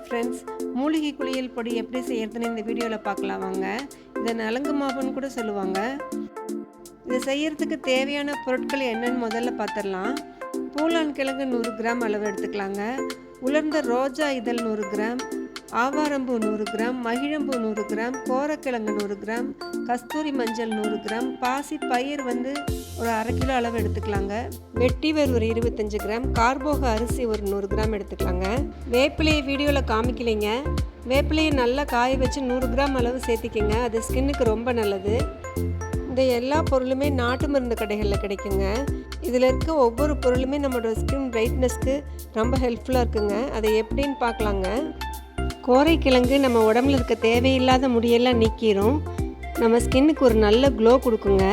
Friends, மூலிகை குளியல் பொடி எப்படி செய்யறதுன்னு இந்த வீடியோவில் பார்க்கலாம் வாங்க. இதை நலங்கு மாவுன்னு கூட சொல்லுவாங்க. இதை செய்யறதுக்கு தேவையான பொருட்கள் என்னன்னு முதல்ல பார்த்துடலாம். பூலான் கிழங்கு 100 கிராம் அளவு எடுத்துக்கலாங்க. உலர்ந்த ரோஜா இதழ் 100 கிராம், ஆவாரம்பூ 100 கிராம், மகிழம்பூ 100 கிராம், கோரக்கிழங்கு 100 கிராம், கஸ்தூரி மஞ்சள் 100 கிராம், பாசி பயிர் ஒரு 1/2 கிலோ அளவு எடுத்துக்கலாங்க. வெட்டிவேர் ஒரு 25 கிராம், கார்போக அரிசி ஒரு 100 கிராம் எடுத்துக்கலாங்க. வேப்பிலையை வீடியோவில் காமிக்கலைங்க. வேப்பிலையை நல்லா காய வச்சு 100 கிராம் அளவு சேர்த்திக்கங்க. அது ஸ்கின்னுக்கு ரொம்ப நல்லது. இந்த எல்லா பொருளுமே நாட்டு மருந்து கடைகளில் கிடைக்குங்க. இதில் இருக்க ஒவ்வொரு பொருளுமே நம்மளோட ஸ்கின் பிரைட்னஸ்க்கு ரொம்ப ஹெல்ப்ஃபுல்லாக இருக்குங்க. அதை எப்படின்னு பார்க்கலாங்க. கோரை கிழங்கு நம்ம உடம்புல இருக்க தேவையில்லாத முடியெல்லாம் நீக்கிரும். நம்ம ஸ்கின்னுக்கு ஒரு நல்ல க்ளோ கொடுக்குங்க.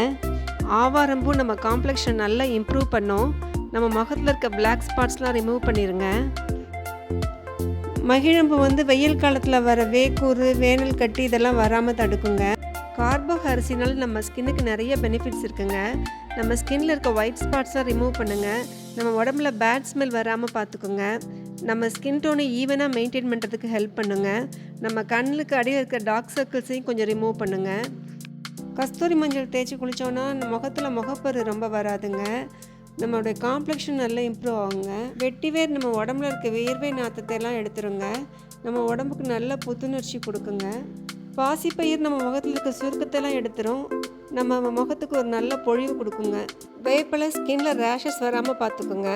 ஆவாரம்பூ நம்ம காம்ப்ளெக்ஷன் நல்லா இம்ப்ரூவ் பண்ணோம். நம்ம முகத்தில் இருக்க பிளாக் ஸ்பாட்ஸ்லாம் ரிமூவ் பண்ணிடுங்க. மகிழம்பூ வெயில் காலத்தில் வர வேக்கூறு, வேனல் கட்டி இதெல்லாம் வராமல் தடுக்குங்க. கார்போக அரிசினால நம்ம ஸ்கின்னுக்கு நிறைய பெனிஃபிட்ஸ் இருக்குங்க. நம்ம ஸ்கின்னில் இருக்க ஒயிட் ஸ்பாட்ஸாக ரிமூவ் பண்ணுங்கள். நம்ம உடம்புல பேட் ஸ்மெல் வராமல் பார்த்துக்குங்க. நம்ம ஸ்கின் டோனை ஈவனாக மெயின்டைன் பண்ணுறதுக்கு ஹெல்ப் பண்ணுங்கள். நம்ம கண்ணுக்கு அடியில் இருக்க டார்க் சர்க்கிள்ஸையும் கொஞ்சம் ரிமூவ் பண்ணுங்கள். கஸ்தூரி மஞ்சள் தேய்ச்சி குளித்தோன்னா முகத்தில் முகப்பரு ரொம்ப வராதுங்க. நம்மளுடைய காம்ப்ளெக்ஷன் நல்லா இம்ப்ரூவ் ஆகுங்க. வெட்டிவேர் நம்ம உடம்புல இருக்க வேர்வை நாற்றத்தை எல்லாம் எடுத்துருங்க. நம்ம உடம்புக்கு நல்ல புத்துணர்ச்சி கொடுக்குங்க. பாசி பயிர் நம்ம முகத்தில் இருக்க சுருக்கத்தெல்லாம் எடுத்துரும். நம்ம முகத்துக்கு ஒரு நல்ல பொழிவு கொடுக்குங்க. வேப்பிலை ஸ்கின்ல ரேஷஸ் வராமல் பார்த்துக்குங்க.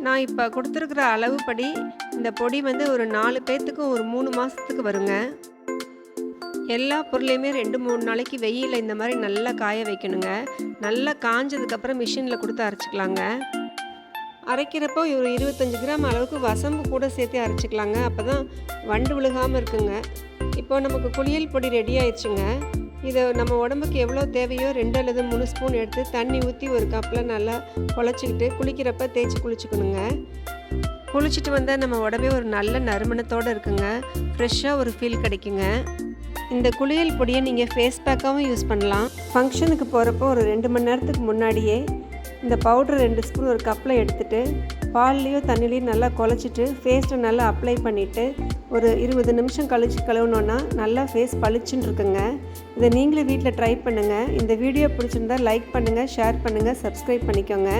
நான் இப்போ கொடுத்துருக்குற அளவுப்படி இந்த பொடி ஒரு 4 பேர்த்துக்கு ஒரு 3 மாதத்துக்கு வருங்க. எல்லா பொருளையுமே 2-3 நாளைக்கு வெயிலில் இந்த மாதிரி நல்லா காய வைக்கணுங்க. நல்லா காஞ்சதுக்கப்புறம் மிஷினில் கொடுத்து அரைச்சிக்கலாங்க. அரைக்கிறப்போ ஒரு 25 கிராம் அளவுக்கு வசம்பு கூட சேர்த்து அரைச்சிக்கலாங்க. அப்போ தான் வண்டு விழுகாமல் இருக்குங்க. இப்போ நமக்கு குளியல் பொடி ரெடி ஆயிடுச்சுங்க. இதை நம்ம உடம்புக்கு எவ்வளோ தேவையோ 2 அல்லது 3 ஸ்பூன் எடுத்து தண்ணி ஊற்றி ஒரு கப்பில் நல்லா குழச்சிக்கிட்டு குளிக்கிறப்ப தேய்ச்சி குளிச்சுக்கணுங்க. குளிச்சுட்டு வந்தால் நம்ம உடம்பே ஒரு நல்ல நறுமணத்தோடு இருக்குங்க. ஃப்ரெஷ்ஷாக ஒரு ஃபீல் கிடைக்குங்க. இந்த குளியல் பொடியை நீங்கள் ஃபேஸ் பேக்காகவும் யூஸ் பண்ணலாம். ஃபங்க்ஷனுக்கு போகிறப்போ ஒரு 2 மணி நேரத்துக்கு முன்னாடியே இந்த பவுட்ரு 2 ஸ்பூன் ஒரு கப்பில் எடுத்துகிட்டு பால்லையோ தண்ணிலையோ நல்லா குழச்சிட்டு ஃபேஸில் நல்லா அப்ளை பண்ணிவிட்டு ஒரு 20 நிமிஷம் கழிச்சு கழுவுனோன்னா நல்லா ஃபேஸ் பளிச்சுன்னு இருக்குங்க. இதை நீங்களே வீட்டில் ட்ரை பண்ணுங்கள். இந்த வீடியோ பிடிச்சிருந்தா லைக் பண்ணுங்கள், ஷேர் பண்ணுங்கள், சப்ஸ்கிரைப் பண்ணிக்கோங்க.